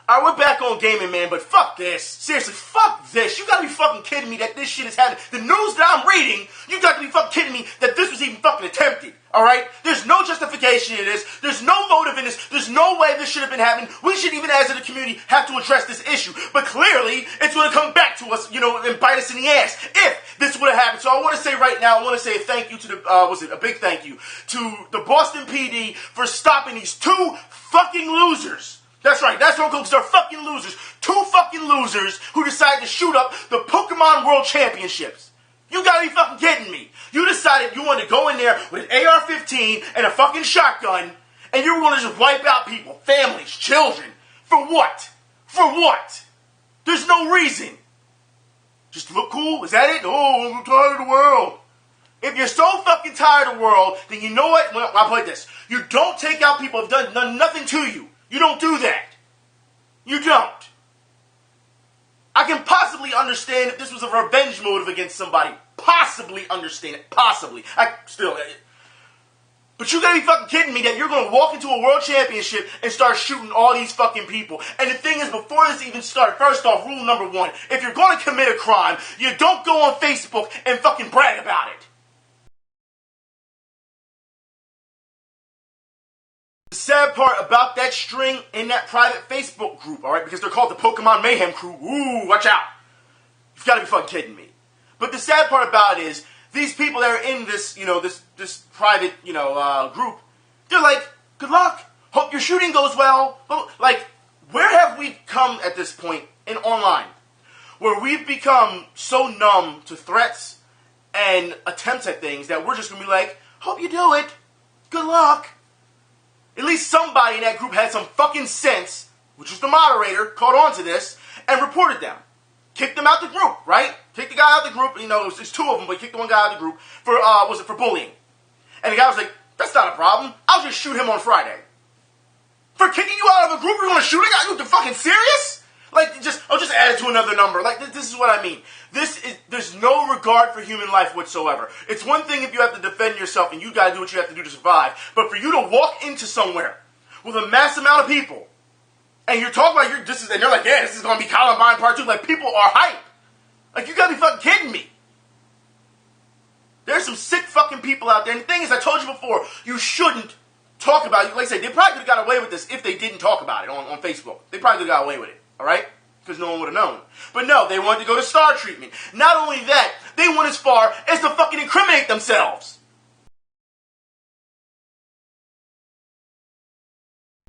Alright, we're back on gaming, man, but fuck this. Seriously, fuck this. You gotta be fucking kidding me that this shit is happening. The news that I'm reading, you gotta be fucking kidding me that this was even fucking attempted. Alright? There's no justification in this. There's no motive in this. There's no way this should have been happening. We should even, as a community, have to address this issue. But clearly, it's gonna come back to us, and bite us in the ass if this would have happened. So I want to say right now, I want to say a thank you to a big thank you to the Boston PD for stopping these two fucking losers. That's right, that's what I'm calling, because they're fucking losers. Two fucking losers who decided to shoot up the Pokemon World Championships. You gotta be fucking kidding me. You decided you wanted to go in there with an AR-15 and a fucking shotgun, and you were gonna just wipe out people, families, children. For what? For what? There's no reason. Just to look cool? Is that it? Oh, I'm tired of the world. If you're so fucking tired of the world, then you know what? Well, I'll put it this. You don't take out people who have done nothing to you. You don't do that. You don't. I can possibly understand if this was a revenge motive against somebody. Possibly understand it. Possibly. But you gotta be fucking kidding me that you're gonna walk into a world championship and start shooting all these fucking people. And the thing is, before this even started, first off, rule number one, if you're gonna commit a crime, you don't go on Facebook and fucking brag about it. The sad part about that string in that private Facebook group, alright, because they're called the Pokemon Mayhem Crew. Ooh, watch out. You've got to be fucking kidding me. But the sad part about it is, these people that are in this, this private, group, they're like, good luck. Hope your shooting goes well. Like, where have we come at this point in online? Where we've become so numb to threats and attempts at things that we're just going to be like, hope you do it. Good luck. At least somebody in that group had some fucking sense, which was the moderator, caught on to this, and reported them. Kicked them out the group, right? Kicked the guy out the group, it's two of them, but he kicked the one guy out of the group for bullying. And the guy was like, that's not a problem, I'll just shoot him on Friday. For kicking you out of a group, you're gonna shoot a guy? You fucking serious? Like, I'll just add it to another number. Like, this is what I mean. There's no regard for human life whatsoever. It's one thing if you have to defend yourself and you gotta do what you have to do to survive. But for you to walk into somewhere with a mass amount of people, and you're talking about and they're like, yeah, this is gonna be Columbine Part 2. Like, people are hype. Like, you gotta be fucking kidding me. There's some sick fucking people out there. And the thing is, I told you before, you shouldn't talk about it. Like I said, they probably could have got away with this if they didn't talk about it on Facebook. They probably could have got away with it. Alright? Because no one would have known. But no, they wanted to go to star treatment. Not only that, they went as far as to fucking incriminate themselves.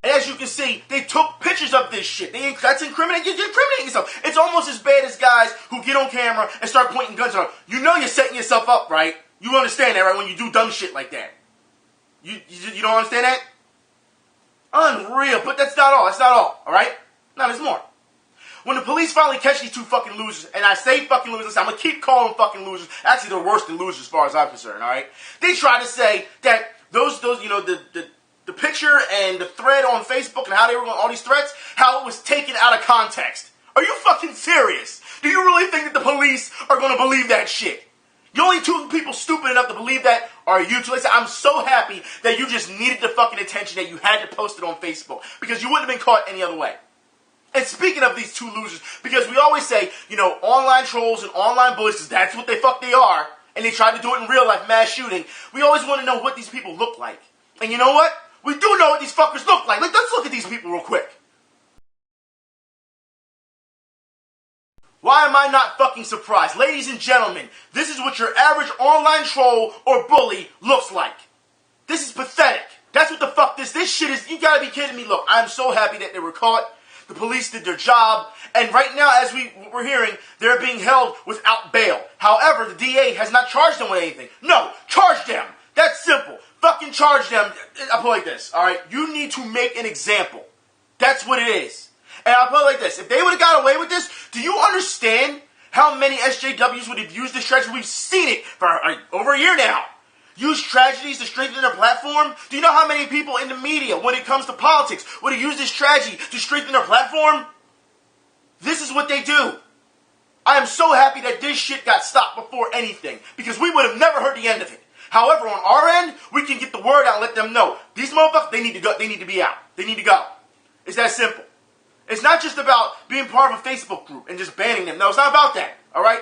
And as you can see, they took pictures of this shit. That's incriminating. You're incriminating yourself. It's almost as bad as guys who get on camera and start pointing guns at them. You know you're setting yourself up, right? You understand that, right? When you do dumb shit like that. You don't understand that? Unreal. But that's not all. That's not all. Alright? Now there's more. When the police finally catch these two fucking losers, and I say fucking losers, I'm going to keep calling them fucking losers. Actually, they're worse than losers as far as I'm concerned, alright? They try to say that the picture and the thread on Facebook and how they were going, all these threats, how it was taken out of context. Are you fucking serious? Do you really think that the police are going to believe that shit? The only two people stupid enough to believe that are you two. I'm so happy that you just needed the fucking attention that you had to post it on Facebook, because you wouldn't have been caught any other way. And speaking of these two losers, because we always say, online trolls and online bullies, that's what they are, and they tried to do it in real life, mass shooting, we always want to know what these people look like. And you know what? We do know what these fuckers look like. Let's look at these people real quick. Why am I not fucking surprised? Ladies and gentlemen, this is what your average online troll or bully looks like. This is pathetic. That's what the fuck this shit is. You gotta be kidding me. Look, I'm so happy that they were caught. The police did their job, and right now, as we're hearing, they're being held without bail. However, the DA has not charged them with anything. No, charge them. That's simple. Fucking charge them. I'll put it like this, alright? You need to make an example. That's what it is. And I'll put it like this. If they would have got away with this, do you understand how many SJWs would have used this strategy? We've seen it for over a year now. Use tragedies to strengthen their platform? Do you know how many people in the media, when it comes to politics, would have used this tragedy to strengthen their platform? This is what they do. I am so happy that this shit got stopped before anything, because we would have never heard the end of it. However, on our end, we can get the word out and let them know. These motherfuckers, they need to go. They need to be out. They need to go. It's that simple. It's not just about being part of a Facebook group and just banning them. No, it's not about that, all right?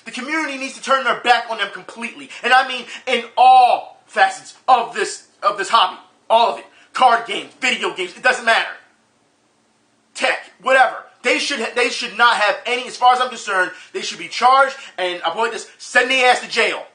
The community needs to turn their back on them completely. And I mean in all facets of this hobby. All of it. Card games, video games, it doesn't matter. Tech, whatever. They should not have any, as far as I'm concerned, they should be charged, and I'll point this, send their ass to jail.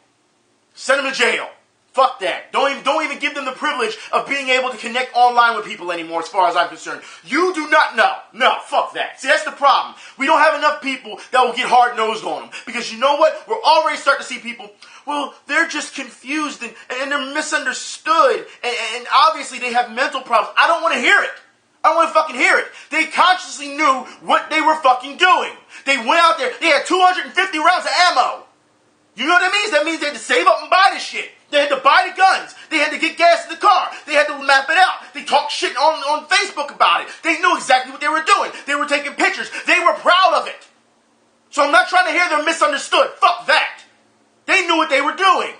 Send them to jail. Fuck that. Don't even give them the privilege of being able to connect online with people anymore, as far as I'm concerned. You do not know. No, fuck that. See, that's the problem. We don't have enough people that will get hard-nosed on them. Because you know what? We're already starting to see people, well, they're just confused and they're misunderstood. And obviously they have mental problems. I don't want to hear it. I don't want to fucking hear it. They consciously knew what they were fucking doing. They went out there, they had 250 rounds of ammo. You know what that means? That means they had to save up and buy this shit. They had to buy the guns. They had to get gas in the car. They had to map it out. They talked shit on Facebook about it. They knew exactly what they were doing. They were taking pictures. They were proud of it. So I'm not trying to hear they're misunderstood. Fuck that. They knew what they were doing.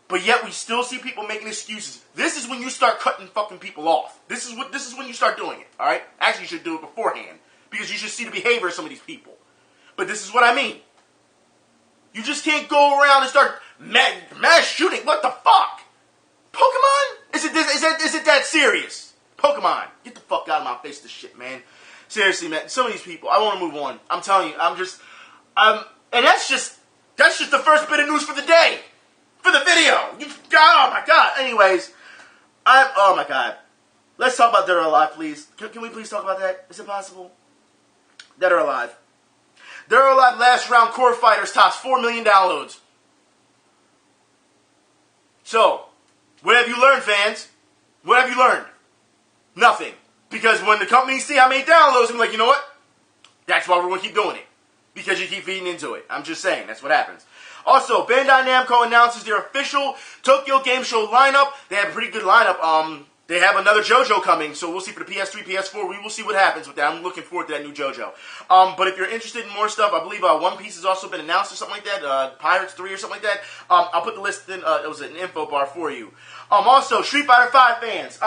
But yet we still see people making excuses. This is when you start cutting fucking people off. This is when you start doing it, alright? Actually, you should do it beforehand. Because you should see the behavior of some of these people. But this is what I mean. You just can't go around and start mass shooting. What the fuck? Pokemon? Is it that serious? Pokemon. Get the fuck out of my face, this shit, man. Seriously, man. Some of these people, I want to move on. I'm telling you, and that's just the first bit of news for the day. For the video. Oh my god. Anyways, oh my god. Let's talk about Dead or Alive, please. Can we please talk about that? Is it possible? Dead or Alive. Dead or Alive Last Round Core Fighters tops 4 million downloads. So, what have you learned, fans? What have you learned? Nothing. Because when the companies see how many downloads, I'm like, you know what? That's why we're going to keep doing it. Because you keep feeding into it. I'm just saying, that's what happens. Also, Bandai Namco announces their official Tokyo Game Show lineup. They have a pretty good lineup. They have another JoJo coming, so we'll see for the PS3, PS4. We will see what happens with that. I'm looking forward to that new JoJo. But if you're interested in more stuff, I believe One Piece has also been announced or something like that. Pirates 3 or something like that. I'll put the list in. It was an info bar for you. Also, Street Fighter 5 fans.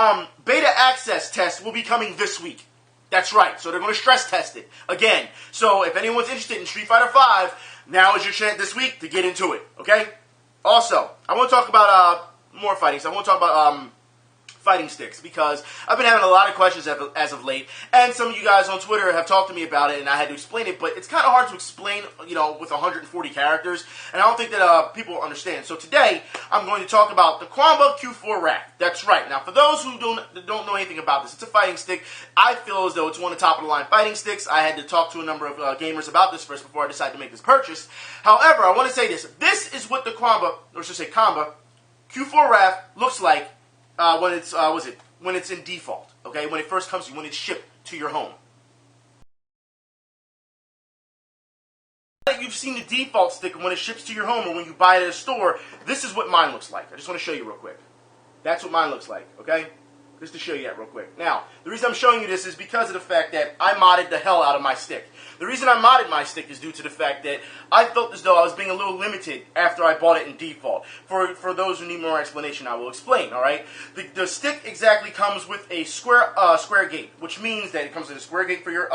Beta access test will be coming this week. That's right. So they're going to stress test it again. So if anyone's interested in Street Fighter 5, now is your chance this week to get into it. Okay? Also, I want to talk about more fighting. So I want to talk about fighting sticks, because I've been having a lot of questions as of late, and some of you guys on Twitter have talked to me about it, and I had to explain it, but it's kind of hard to explain, you know, with 140 characters, and I don't think that people understand. So today, I'm going to talk about the Quamba Q4 RAF. That's right. Now, for those who don't know anything about this, it's a fighting stick. I feel as though it's one of the top-of-the-line fighting sticks. I had to talk to a number of gamers about this first before I decided to make this purchase. However, I want to say this. This is what the Quamba, or should I say Quamba, Q4 RAF looks like when it's in default, okay? When it first comes to you, when it's shipped to your home. You've seen the default stick when it ships to your home or when you buy it at a store. This is what mine looks like. I just want to show you real quick. That's what mine looks like, okay? Just to show you that real quick. Now, the reason I'm showing you this is because of the fact that I modded the hell out of my stick. The reason I modded my stick is due to the fact that I felt as though I was being a little limited after I bought it in default. For those who need more explanation, I will explain, alright? The stick exactly comes with a square gate, which means that it comes with a square gate for your,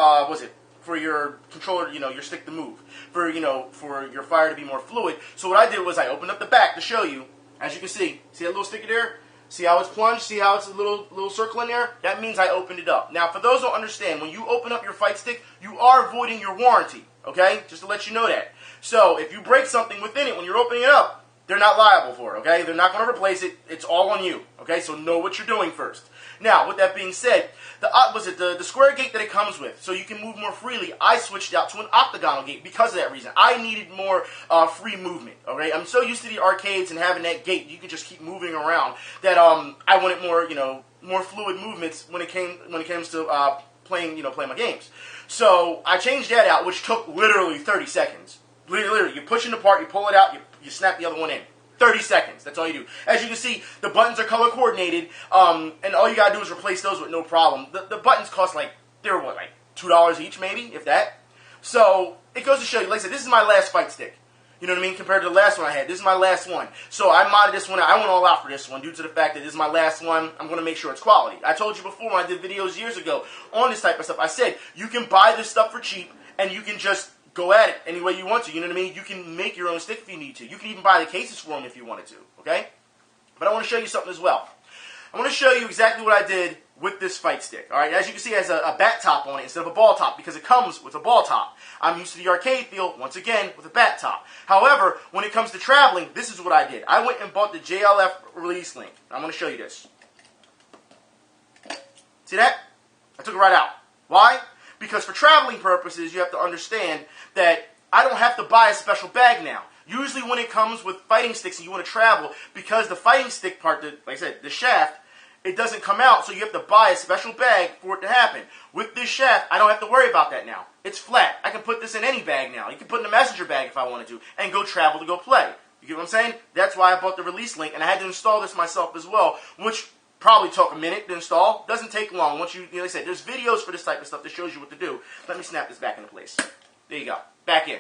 for your controller, you know, your stick to move. For your fire to be more fluid. So what I did was I opened up the back to show you. As you can see that little sticker there? See how it's plunged? See how it's a little circle in there? That means I opened it up. Now, for those who don't understand, when you open up your fight stick, you are voiding your warranty, okay? Just to let you know that. So, if you break something within it when you're opening it up, they're not liable for it, okay? They're not going to replace it. It's all on you, okay? So know what you're doing first. Now, with that being said, the square gate that it comes with, so you can move more freely, I switched out to an octagonal gate because of that reason. I needed more free movement, okay? I'm so used to the arcades and having that gate, you can just keep moving around, that I wanted more, more fluid movements when it comes to playing my games. So I changed that out, which took literally 30 seconds. Literally, you push it apart, you pull it out, you snap the other one in. 30 seconds. That's all you do. As you can see, the buttons are color coordinated, and all you gotta do is replace those with no problem. The buttons cost they're what, $2 each maybe, if that? So, it goes to show you, like I said, this is my last fight stick. You know what I mean? Compared to the last one I had. This is my last one. So I modded this one. I went all out for this one due to the fact that this is my last one. I'm going to make sure it's quality. I told you before when I did videos years ago on this type of stuff. I said, you can buy this stuff for cheap and you can just go at it any way you want to. You know what I mean? You can make your own stick if you need to. You can even buy the cases for them if you wanted to. Okay? But I want to show you something as well. I want to show you exactly what I did with this fight stick. Alright, as you can see, it has a bat top on it instead of a ball top because it comes with a ball top. I'm used to the arcade feel, once again, with a bat top. However, when it comes to traveling, this is what I did. I went and bought the JLF release link. I'm going to show you this. See that? I took it right out. Why? Because for traveling purposes, you have to understand that I don't have to buy a special bag now. Usually when it comes with fighting sticks and you want to travel, because the fighting stick part, like I said, the shaft, it doesn't come out, so you have to buy a special bag for it to happen. With this shaft, I don't have to worry about that now. It's flat. I can put this in any bag now. You can put it in a messenger bag if I wanted to, and go travel to go play. You get what I'm saying? That's why I bought the release link, and I had to install this myself as well, which probably took a minute to install. Doesn't take long. Once you, like I said, there's videos for this type of stuff that shows you what to do. Let me snap this back into place. There you go. Back in.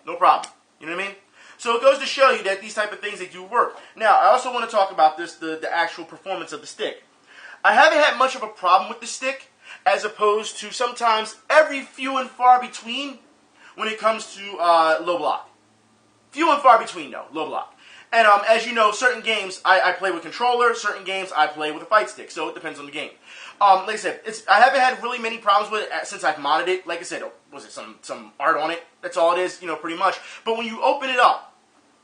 No problem. You know what I mean? So it goes to show you that these type of things, they do work. Now, I also want to talk about this, the actual performance of the stick. I haven't had much of a problem with the stick, as opposed to sometimes every few and far between when it comes to low block. Few and far between, though, low block. And as you know, certain games I play with controller, certain games I play with a fight stick, so it depends on the game. Like I said, I haven't had really many problems with it since I've modded it. Like I said, was it some art on it? That's all it is, you know, pretty much. But when you open it up,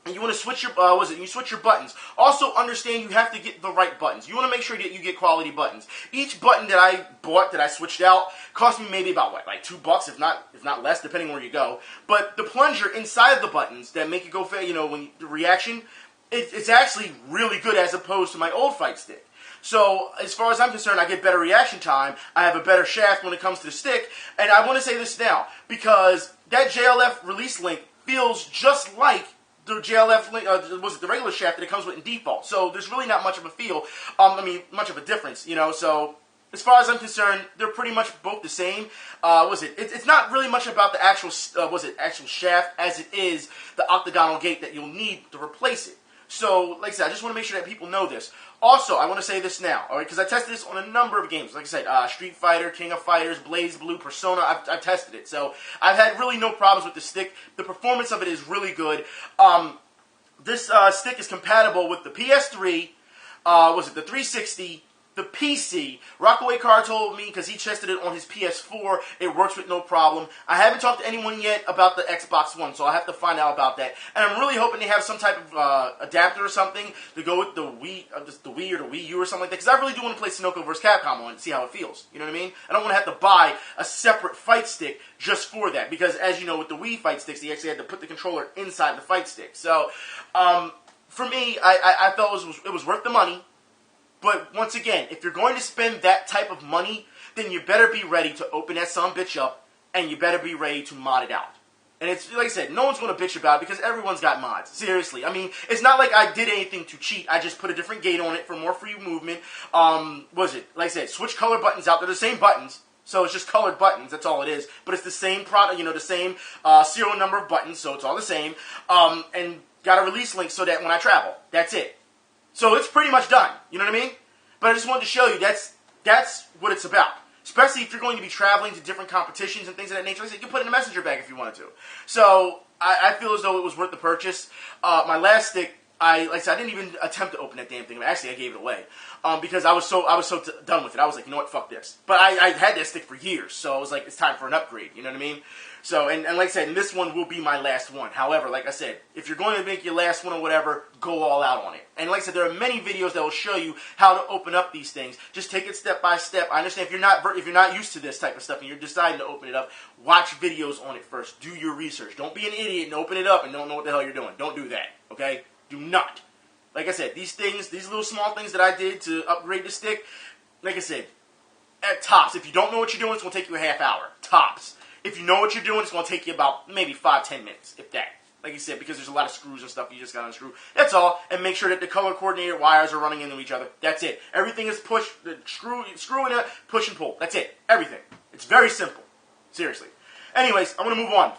and you want to switch your, you switch your buttons. Also understand you have to get the right buttons. You want to make sure that you get quality buttons. Each button that I bought, that I switched out, cost me maybe about, what, like $2, if not less, depending where you go. But the plunger inside of the buttons that make it go, you know, when the reaction, it's actually really good as opposed to my old fight stick. So, as far as I'm concerned, I get better reaction time. I have a better shaft when it comes to the stick. And I want to say this now, because that JLF release link feels just like the JLF link, was it the regular shaft that it comes with in default. So, there's really not much of a feel, much of a difference, you know. So, as far as I'm concerned, they're pretty much both the same. It's not really much about the actual, actual shaft as it is the octagonal gate that you'll need to replace it. So, like I said, I just want to make sure that people know this. Also, I want to say this now, all right, because I tested this on a number of games. Like I said, Street Fighter, King of Fighters, Blaze Blue, Persona, I've tested it. So, I've had really no problems with the stick. The performance of it is really good. This stick is compatible with the PS3, the 360, the PC. Rockaway Car told me, because he tested it on his PS4, it works with no problem. I haven't talked to anyone yet about the Xbox One, so I have to find out about that. And I'm really hoping they have some type of adapter or something to go with the Wii, the Wii or the Wii U or something like that, because I really do want to play Sunoco vs. Capcom on it and see how it feels. You know what I mean? I don't want to have to buy a separate fight stick just for that, because as you know, with the Wii fight sticks, they actually had to put the controller inside the fight stick. So, for me, I felt it was worth the money. But once again, if you're going to spend that type of money, then you better be ready to open that sumbitch up, and you better be ready to mod it out. And it's, like I said, no one's going to bitch about it because everyone's got mods. Seriously. I mean, it's not like I did anything to cheat. I just put a different gate on it for more free movement. Like I said, switch color buttons out. They're the same buttons. So it's just colored buttons. That's all it is. But it's the same product, you know, the same serial number of buttons. So it's all the same. And got a release link so that when I travel, that's it. So it's pretty much done. You know what I mean? But I just wanted to show you that's what it's about. Especially if you're going to be traveling to different competitions and things of that nature. Like I said, you can put it in a messenger bag if you wanted to. So I feel as though it was worth the purchase. My last stick, like I said, I didn't even attempt to open that damn thing. Actually, I gave it away because I was so done with it. I was like, you know what, fuck this. But I had that stick for years, so I was like, it's time for an upgrade. You know what I mean? So, and like I said, and this one will be my last one. However, like I said, if you're going to make your last one or whatever, go all out on it. And like I said, there are many videos that will show you how to open up these things. Just take it step by step. I understand if you're not used to this type of stuff and you're deciding to open it up, watch videos on it first. Do your research. Don't be an idiot and open it up and don't know what the hell you're doing. Don't do that. Okay? Do not. Like I said, these little small things that I did to upgrade the stick, like I said, at tops, if you don't know what you're doing, it's going to take you a half hour. Tops. If you know what you're doing, it's going to take you about maybe 5-10 minutes, if that. Like you said, because there's a lot of screws and stuff you just got to unscrew. That's all. And make sure that the color coordinated wires are running into each other. That's it. Everything is push, the screw in it, push and pull. That's it. Everything. It's very simple. Seriously. Anyways, I'm going to move on.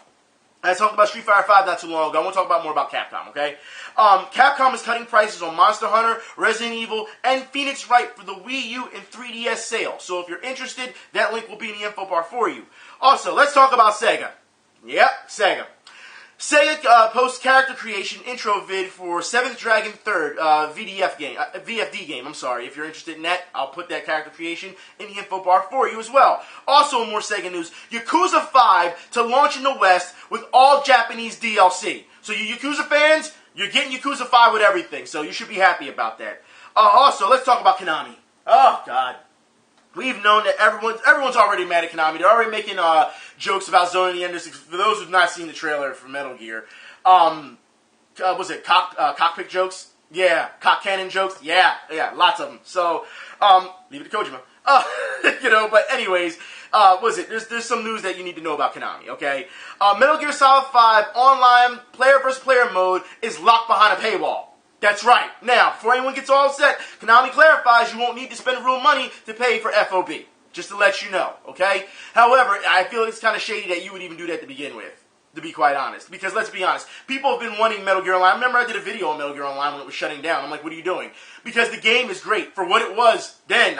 I talked about Street Fighter 5 not too long ago. I want to talk more about Capcom, okay? Capcom is cutting prices on Monster Hunter, Resident Evil, and Phoenix Wright for the Wii U and 3DS sale. So if you're interested, that link will be in the info bar for you. Also, let's talk about Sega. Yep, Sega. Sega posts character creation intro vid for 7th Dragon 3rd VFD game. I'm sorry. If you're interested in that, I'll put that character creation in the info bar for you as well. Also, more Sega news: Yakuza 5 to launch in the West with all Japanese DLC. So you Yakuza fans, you're getting Yakuza 5 with everything. So you should be happy about that. Also, let's talk about Konami. Oh God. We've known that everyone's already mad at Konami. They're already making jokes about zoning the Ender 6. For those who've not seen the trailer for Metal Gear, was it cockpit jokes? Yeah, cock cannon jokes. Yeah, lots of them. So leave it to Kojima. But anyways, there's some news that you need to know about Konami. Okay, Metal Gear Solid 5 online player versus player mode is locked behind a paywall. That's right. Now, before anyone gets all upset, Konami clarifies you won't need to spend real money to pay for FOB. Just to let you know, okay? However, I feel it's kind of shady that you would even do that to begin with, to be quite honest. Because let's be honest, people have been wanting Metal Gear Online. I remember I did a video on Metal Gear Online when it was shutting down. I'm like, what are you doing? Because the game is great. For what it was then,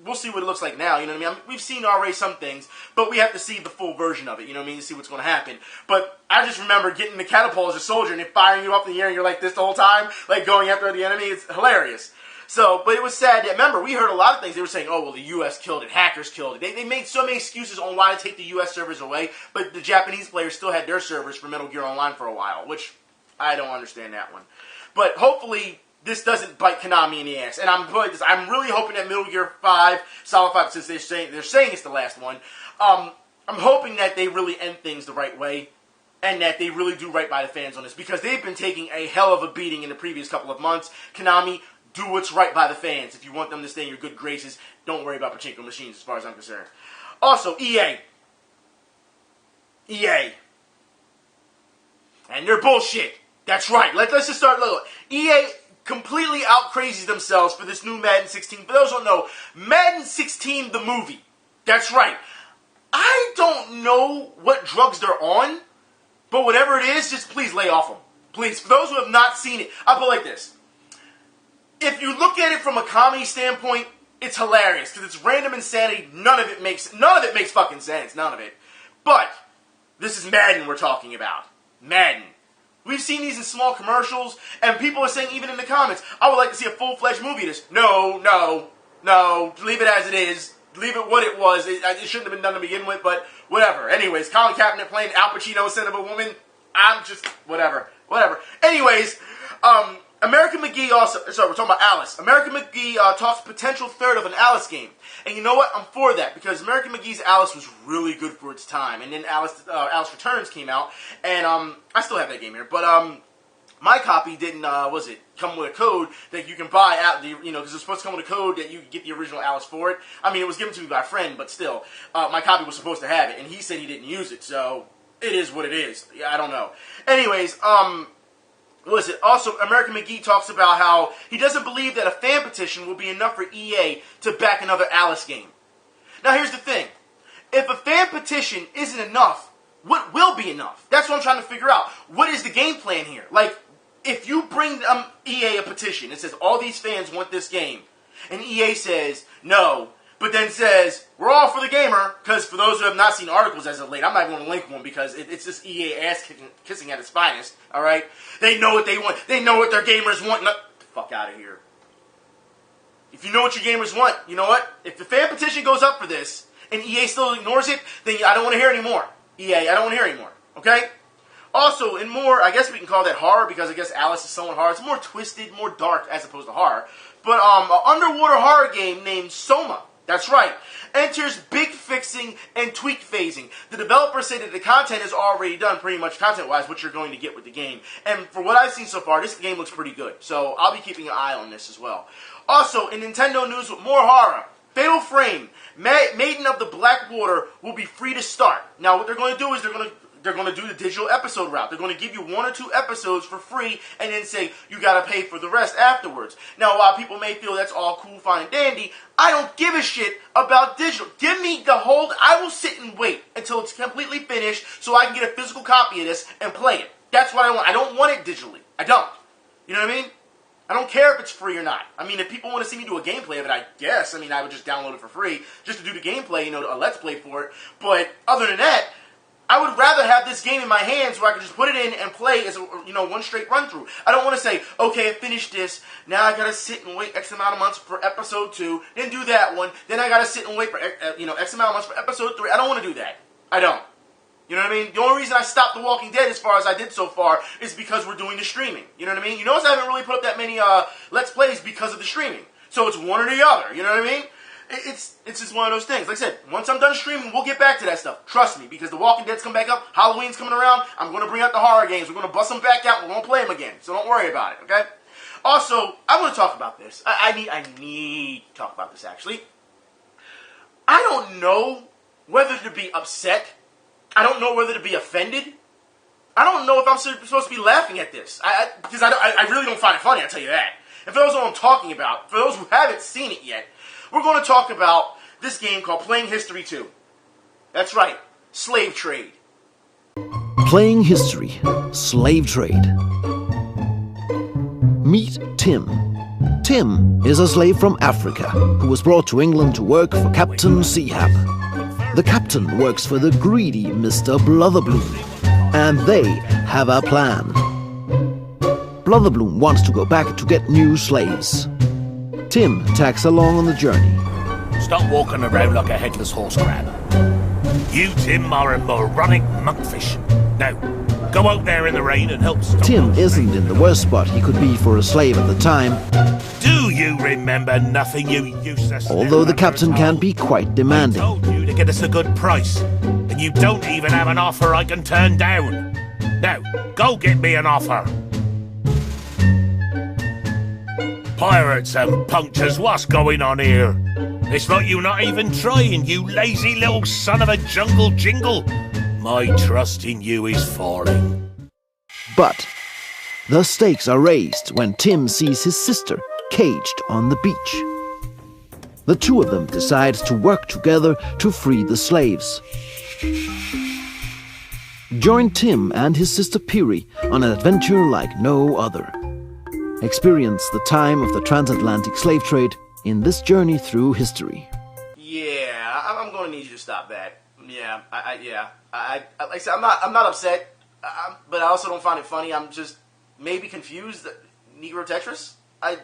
we'll see what it looks like now, you know what I mean? We've seen already some things, but we have to see the full version of it, you know what I mean, to see what's going to happen. But I just remember getting the catapult as a soldier and it firing you up in the air and you're like this the whole time, like going after the enemy. It's hilarious. So, but it was sad that, remember, we heard a lot of things. They were saying, oh, well, the U.S. killed it, hackers killed it. They made so many excuses on why to take the U.S. servers away, but the Japanese players still had their servers for Metal Gear Online for a while, which I don't understand that one. But hopefully this doesn't bite Konami in the ass. And I'm really hoping that Metal Gear 5, Solid 5, since they're saying it's the last one, I'm hoping that they really end things the right way and that they really do right by the fans on this, because they've been taking a hell of a beating in the previous couple of months. Konami, do what's right by the fans. If you want them to stay in your good graces, don't worry about pachinko machines as far as I'm concerned. Also, EA. And they're bullshit. That's right. Let's just start low. EA completely out-crazies themselves for this new Madden 16. For those who don't know, Madden 16, the movie. That's right. I don't know what drugs they're on, but whatever it is, just please lay off them. Please. For those who have not seen it, I'll put it like this. If you look at it from a comedy standpoint, it's hilarious because it's random insanity. None of it makes fucking sense. None of it. But this is Madden we're talking about. Madden. We've seen these in small commercials, and people are saying even in the comments, I would like to see a full-fledged movie of this. No. Leave it as it is. Leave it what it was. It shouldn't have been done to begin with, but whatever. Anyways, Colin Kaepernick playing Al Pacino instead of a woman. I'm just whatever. Anyways, American Magee also, sorry, we're talking about Alice. American Magee talks potential third of an Alice game. And you know what? I'm for that, because American Magee's Alice was really good for its time. And then Alice Returns came out, and I still have that game here. But my copy didn't, come with a code that you can buy out, because it's supposed to come with a code that you can get the original Alice for it. I mean, it was given to me by a friend, but still, my copy was supposed to have it, and he said he didn't use it, so it is what it is. Yeah, I don't know. Anyways, also, American Magee talks about how he doesn't believe that a fan petition will be enough for EA to back another Alice game. Now, here's the thing. If a fan petition isn't enough, what will be enough? That's what I'm trying to figure out. What is the game plan here? Like, if you bring EA a petition that says all these fans want this game, and EA says no, but then says, we're all for the gamer, because for those who have not seen articles as of late, I'm not going to link one because it's just EA ass-kissing at its finest, alright? They know what they want. They know what their gamers want. Get the fuck out of here. If you know what your gamers want, you know what? If the fan petition goes up for this, and EA still ignores it, then I don't want to hear anymore. EA, I don't want to hear anymore, okay? Also, in more, I guess we can call that horror, because I guess Alice is somewhat horror. It's more twisted, more dark, as opposed to horror. But an underwater horror game named SOMA, that's right, enters big fixing and tweak phasing. The developers say that the content is already done, pretty much content-wise, what you're going to get with the game. And for what I've seen so far, this game looks pretty good. So I'll be keeping an eye on this as well. Also, in Nintendo news with more horror, Fatal Frame, Maiden of the Black Water will be free to start. Now, what they're going to do is they're going to do the digital episode route. They're going to give you 1 or 2 episodes for free and then say you got to pay for the rest afterwards. Now, while people may feel that's all cool, fine, and dandy, I don't give a shit about digital. Give me the whole... I will sit and wait until until it's completely finished so I can get a physical copy of this and play it. That's what I want. I don't want it digitally. I don't. You know what I mean? I don't care if it's free or not. I mean, if people want to see me do a gameplay of it, I guess. I mean, I would just download it for free just to do the gameplay, a Let's Play for it. But other than that, I would rather have this game in my hands where I can just put it in and play as one straight run through. I don't want to say, okay, I finished this. Now I gotta sit and wait X amount of months for episode 2. Then do that one. Then I gotta sit and wait for X amount of months for episode 3. I don't want to do that. I don't. You know what I mean? The only reason I stopped The Walking Dead as far as I did so far is because we're doing the streaming. You know what I mean? You notice I haven't really put up that many Let's Plays because of the streaming. So it's one or the other. You know what I mean? It's just one of those things. Like I said, once I'm done streaming, we'll get back to that stuff. Trust me, because The Walking Dead's come back up, Halloween's coming around, I'm going to bring out the horror games. We're going to bust them back out, we're going to play them again. So don't worry about it, okay? Also, I want to talk about this. I need to talk about this, actually. I don't know whether to be upset. I don't know whether to be offended. I don't know if I'm supposed to be laughing at this. Because I really don't find it funny, I'll tell you that. And for those who I'm talking about, for those who haven't seen it yet, we're going to talk about this game called Playing History 2. That's right, Slave Trade. Playing History, Slave Trade. Meet Tim. Tim is a slave from Africa who was brought to England to work for Captain Sehab. The captain works for the greedy Mr. Blotherbloom, and they have a plan. Blotherbloom wants to go back to get new slaves. Tim tags along on the journey. Stop walking around like a headless horse crab. You, Tim, are a moronic monkfish. Now, go out there in the rain and help stop Tim isn't in the worst spot he could be for a slave at the time. Do you remember nothing, you useless... Although the captain can be quite demanding. I told you to get us a good price, and you don't even have an offer I can turn down. Now, go get me an offer. Pirates and punctures, what's going on here? It's like you're not even trying, you lazy little son of a jungle jingle. My trust in you is falling. But the stakes are raised when Tim sees his sister caged on the beach. The two of them decide to work together to free the slaves. Join Tim and his sister Piri on an adventure like no other. Experience the time of the transatlantic slave trade in this journey through history. Yeah, I'm going to need you to stop that. Yeah, like I said, I'm not upset, but I also don't find it funny. I'm just maybe confused. Negro Tetris? I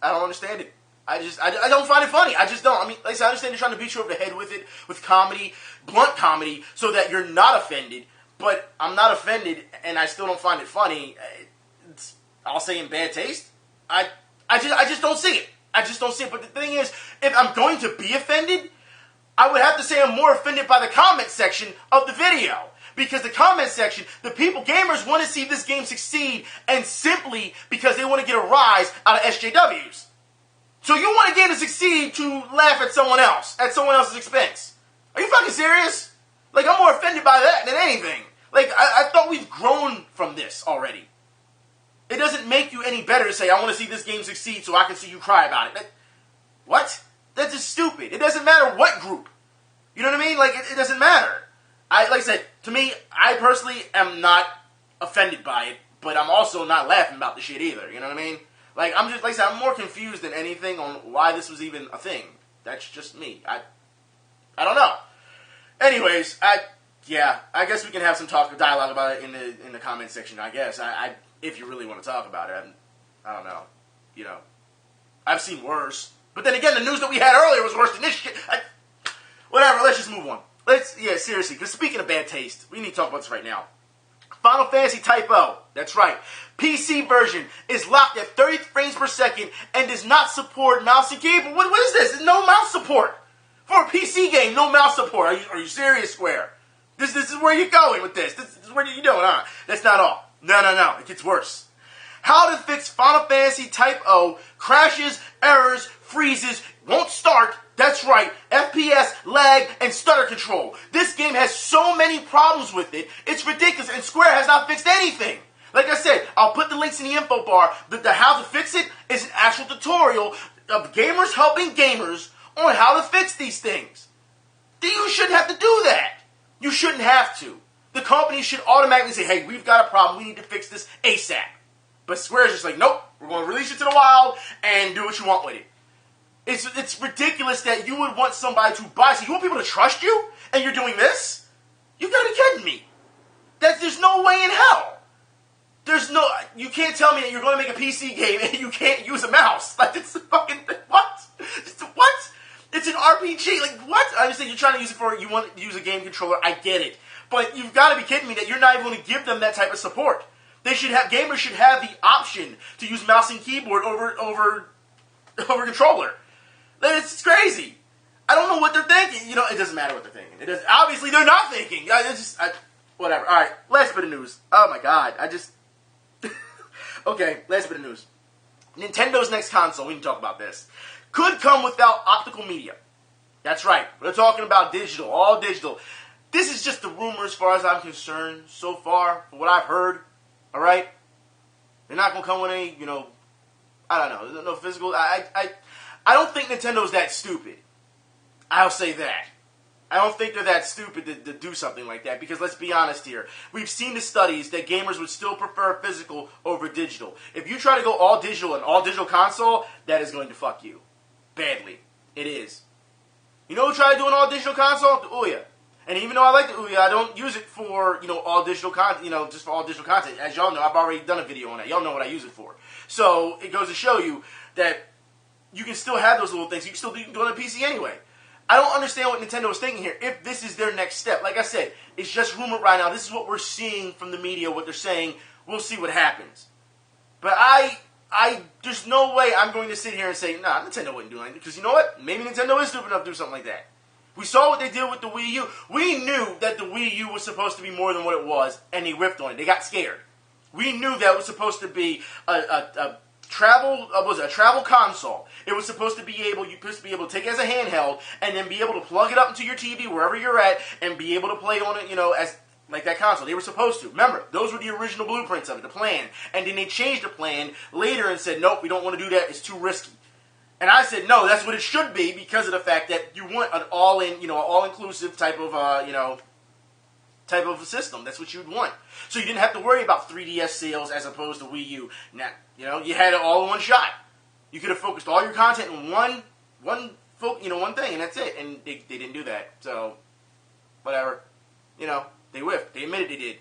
don't understand it. I don't find it funny. I just don't. I mean, like I said, I understand you're trying to beat you over the head with it, with comedy, blunt comedy, so that you're not offended. But I'm not offended, and I still don't find it funny. I'll say in bad taste. I just don't see it. I just don't see it. But the thing is, if I'm going to be offended, I would have to say I'm more offended by the comment section of the video. Because the comment section, the people, gamers want to see this game succeed, and simply because they want to get a rise out of SJWs. So you want a game to succeed to laugh at someone else's expense. Are you fucking serious? Like, I'm more offended by that than anything. Like, I thought we've grown from this already. It doesn't make you any better to say, I want to see this game succeed so I can see you cry about it. What? That's just stupid. It doesn't matter what group. You know what I mean? Like, it doesn't matter. Like I said, to me, I personally am not offended by it, but I'm also not laughing about the shit either. You know what I mean? Like, I'm just, like I said, I'm more confused than anything on why this was even a thing. That's just me. I don't know. Anyways, I guess we can have some dialogue about it in the comment section, I guess. If you really want to talk about it. I don't know. You know, I've seen worse. But then again, the news that we had earlier was worse than this shit. Whatever, let's just move on. Seriously, because speaking of bad taste, we need to talk about this right now. Final Fantasy Type O, that's right. PC version is locked at 30 frames per second and does not support mouse and keyboard. What is this? There's no mouse support. For a PC game, no mouse support. Are you serious, Square? This is where you're going with this. This is what you're doing, huh? That's not all. No. It gets worse. How to fix Final Fantasy Type O, crashes, errors, freezes, won't start. That's right, FPS, lag, and stutter control. This game has so many problems with it, it's ridiculous, and Square has not fixed anything. Like I said, I'll put the links in the info bar. The how to fix it is an actual tutorial of gamers helping gamers on how to fix these things. You shouldn't have to do that. You shouldn't have to. The company should automatically say, hey, we've got a problem. We need to fix this ASAP. But Square's just like, nope, we're going to release it to the wild and do what you want with it. It's ridiculous that you would want somebody to buy. So you want people to trust you and you're doing this? You got to be kidding me. There's no way in hell. You can't tell me that you're going to make a PC game and you can't use a mouse. Like, it's fucking, what? What? It's an RPG. Like, what? I understand you're trying to use it you want to use a game controller. I get it. But you've got to be kidding me that you're not even going to give them that type of support. Gamers should have the option to use mouse and keyboard over controller. It's crazy. I don't know what they're thinking. It doesn't matter what they're thinking. Obviously, they're not thinking. Whatever. All right, last bit of news. Oh, my God. Okay, last bit of news. Nintendo's next console, we can talk about this, could come without optical media. That's right. We're talking about digital, all digital. This is just the rumor as far as I'm concerned so far, from what I've heard. All right? They're not going to come with any, I don't know, no physical. I don't think Nintendo's that stupid. I'll say that. I don't think they're that stupid to do something like that, because let's be honest here. We've seen the studies that gamers would still prefer physical over digital. If you try to go all digital and all digital console, that is going to fuck you. Badly. It is. You know who tried to do an all digital console? The Ouya. And even though I like the Ouya, I don't use it for, all digital content, just for all digital content. As y'all know, I've already done a video on that. Y'all know what I use it for. So, it goes to show you that you can still have those little things. You can still do it on a PC anyway. I don't understand what Nintendo is thinking here, if this is their next step. Like I said, it's just rumor right now. This is what we're seeing from the media, what they're saying. We'll see what happens. But there's no way I'm going to sit here and say, nah, Nintendo wouldn't do anything. Because you know what? Maybe Nintendo is stupid enough to do something like that. We saw what they did with the WiiU. We knew that the WiiU was supposed to be more than what it was, and they whiffed on it. They got scared. We knew that it was supposed to be a travel console. It was supposed to be able to take it as a handheld and then be able to plug it up into your TV wherever you're at and be able to play on it, as like that console. They were supposed to. Remember, those were the original blueprints of it, the plan. And then they changed the plan later and said, nope, we don't want to do that. It's too risky. And I said, no, that's what it should be, because of the fact that you want an all-inclusive type of, type of a system. That's what you'd want. So you didn't have to worry about 3DS sales as opposed to Wii U. Now, you had it all in one shot. You could have focused all your content in one thing, and that's it. And they didn't do that. So, whatever. They whiffed. They admitted they did.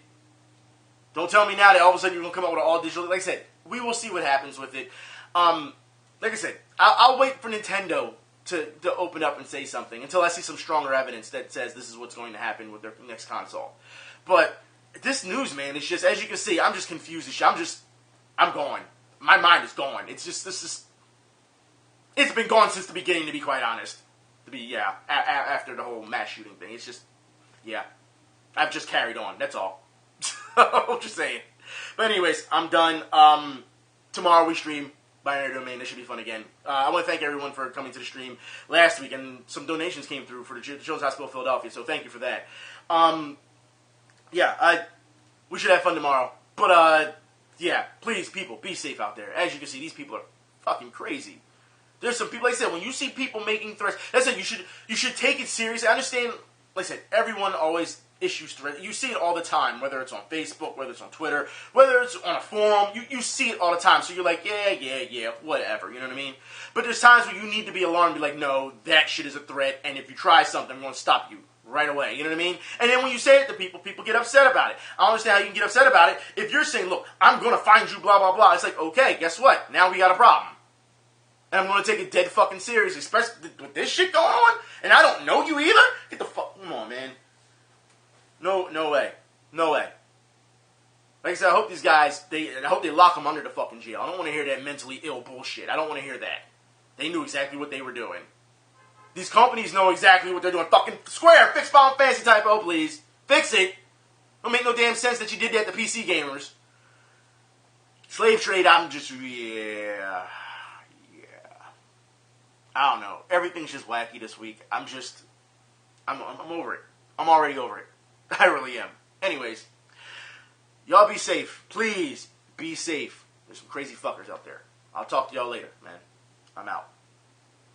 Don't tell me now that all of a sudden you're going to come out with an all-digital. Like I said, we will see what happens with it. Like I said, I'll wait for Nintendo to open up and say something until I see some stronger evidence that says this is what's going to happen with their next console. But this news, man, it's just, as you can see, I'm just confused. I'm gone. My mind is gone. It's been gone since the beginning, to be quite honest. After the whole mass shooting thing. It's just, I've just carried on. That's all. I'm just saying. But anyways, I'm done. Tomorrow we stream Binary Domain. This should be fun again. I want to thank everyone for coming to the stream last week, and some donations came through for the Children's Hospital of Philadelphia, so thank you for that. We should have fun tomorrow. But, please, people, be safe out there. As you can see, these people are fucking crazy. There's some people, like I said, when you see people making threats, that's it, you should take it seriously. I understand, like I said, everyone always issues threats. You see it all the time, whether it's on Facebook, whether it's on Twitter, whether it's on a forum. You see it all the time. So you're like, yeah, whatever. You know what I mean? But there's times where you need to be alarmed, be like, no, that shit is a threat, and if you try something, I'm going to stop you right away. You know what I mean? And then when you say it to people get upset about it. I don't understand how you can get upset about it if you're saying, look, I'm going to find you, blah, blah, blah. It's like, okay, guess what? Now we got a problem. And I'm going to take it dead fucking serious, especially with this shit going on, and I don't know you either? Get the fuck, come on, man. No way. Like I said, I hope these guys, I hope they lock them under the fucking jail. I don't want to hear that mentally ill bullshit. I don't want to hear that. They knew exactly what they were doing. These companies know exactly what they're doing. Fucking Square, fix Final Fantasy typo, please. Fix it. Don't make no damn sense that you did that to PC gamers. Slave trade, I'm just, I don't know. Everything's just wacky this week. I'm over it. I'm already over it. I really am. Anyways, y'all be safe. Please be safe. There's some crazy fuckers out there. I'll talk to y'all later, man. I'm out.